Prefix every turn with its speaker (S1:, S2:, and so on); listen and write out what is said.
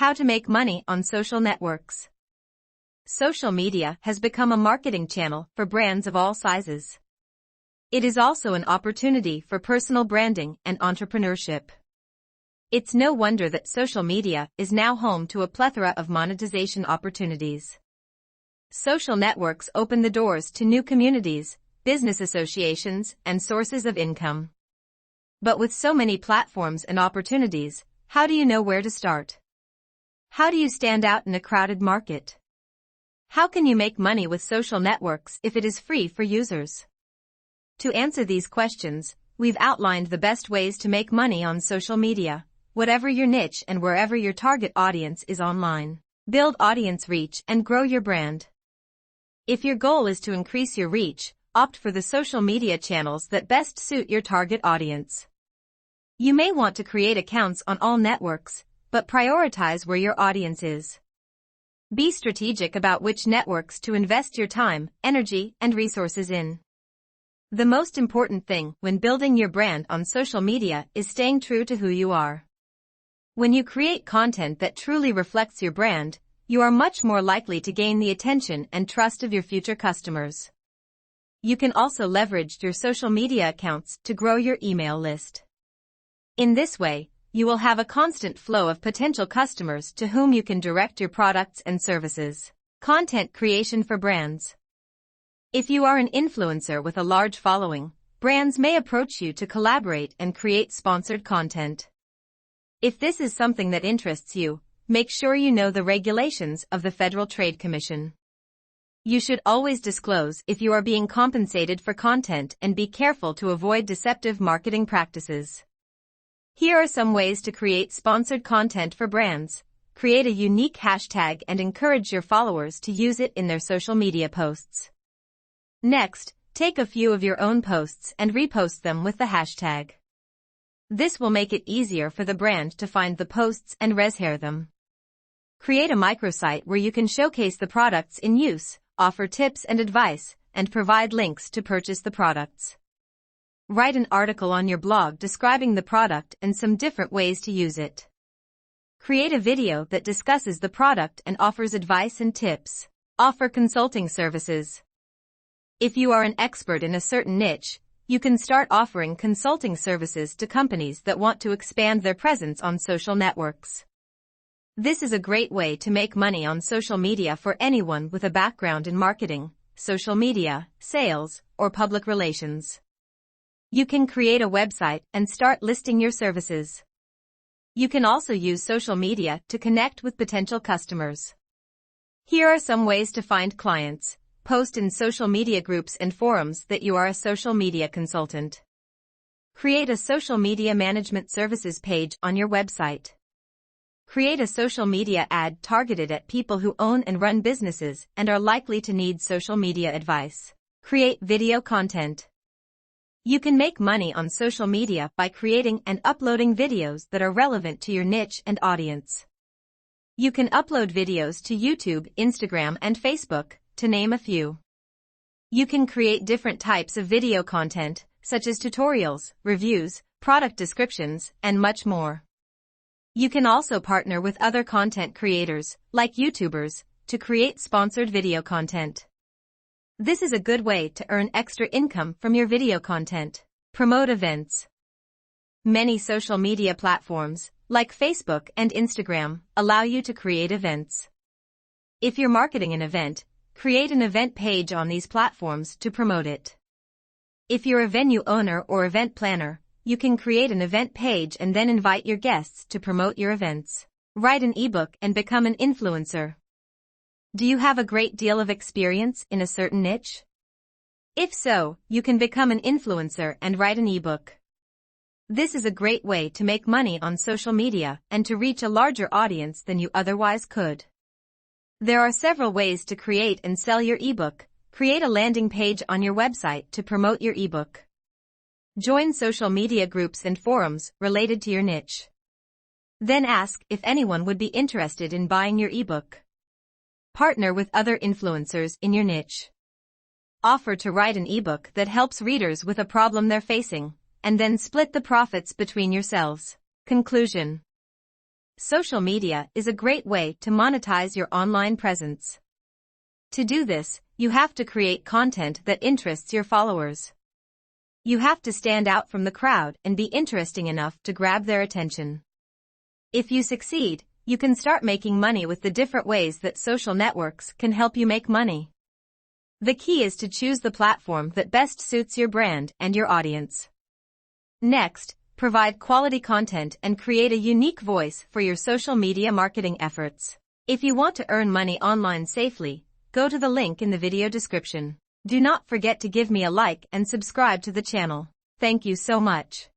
S1: How to make money on social networks. Social media has become a marketing channel for brands of all sizes. It is also an opportunity for personal branding and entrepreneurship. It's no wonder that social media is now home to a plethora of monetization opportunities. Social networks open the doors to new communities, business associations, and sources of income. But with so many platforms and opportunities, how do you know where to start? How do you stand out in a crowded market? How can you make money with social networks if it is free for users? To answer these questions, we've outlined the best ways to make money on social media, whatever your niche and wherever your target audience is online. Build audience reach and grow your brand. If your goal is to increase your reach, opt for the social media channels that best suit your target audience. You may want to create accounts on all networks, but prioritize where your audience is. Be strategic about which networks to invest your time, energy, and resources in. The most important thing when building your brand on social media is staying true to who you are. When you create content that truly reflects your brand, you are much more likely to gain the attention and trust of your future customers. You can also leverage your social media accounts to grow your email list. In this way, you will have a constant flow of potential customers to whom you can direct your products and services. Content creation for brands. If you are an influencer with a large following, brands may approach you to collaborate and create sponsored content. If this is something that interests you, make sure you know the regulations of the Federal Trade Commission. You should always disclose if you are being compensated for content and be careful to avoid deceptive marketing practices. Here are some ways to create sponsored content for brands. Create a unique hashtag and encourage your followers to use it in their social media posts. Next, take a few of your own posts and repost them with the hashtag. This will make it easier for the brand to find the posts and reshare them. Create a microsite where you can showcase the products in use, offer tips and advice, and provide links to purchase the products. Write an article on your blog describing the product and some different ways to use it. Create a video that discusses the product and offers advice and tips. Offer consulting services. If you are an expert in a certain niche, you can start offering consulting services to companies that want to expand their presence on social networks. This is a great way to make money on social media for anyone with a background in marketing, social media, sales, or public relations. You can create a website and start listing your services. You can also use social media to connect with potential customers. Here are some ways to find clients. Post in social media groups and forums that you are a social media consultant. Create a social media management services page on your website. Create a social media ad targeted at people who own and run businesses and are likely to need social media advice. Create video content. You can make money on social media by creating and uploading videos that are relevant to your niche and audience. You can upload videos to YouTube, Instagram, and Facebook, to name a few. You can create different types of video content, such as tutorials, reviews, product descriptions, and much more. You can also partner with other content creators, like YouTubers, to create sponsored video content. This is a good way to earn extra income from your video content. Promote events. Many social media platforms, like Facebook and Instagram, allow you to create events. If you're marketing an event, create an event page on these platforms to promote it. If you're a venue owner or event planner, you can create an event page and then invite your guests to promote your events. Write an ebook and become an influencer. Do you have a great deal of experience in a certain niche? If so, you can become an influencer and write an ebook. This is a great way to make money on social media and to reach a larger audience than you otherwise could. There are several ways to create and sell your ebook. Create a landing page on your website to promote your ebook. Join social media groups and forums related to your niche. Then ask if anyone would be interested in buying your ebook. Partner with other influencers in your niche. Offer to write an ebook that helps readers with a problem they're facing, and then split the profits between yourselves. Conclusion. social media is a great way to monetize your online presence. To do this, you have to create content that interests your followers. You have to stand out from the crowd and be interesting enough to grab their attention. If you succeed, you can start making money with the different ways that social networks can help you make money. The key is to choose the platform that best suits your brand and your audience. Next, provide quality content and create a unique voice for your social media marketing efforts. If you want to earn money online safely, go to the link in the video description. Do not forget to give me a like and subscribe to the channel. Thank you so much.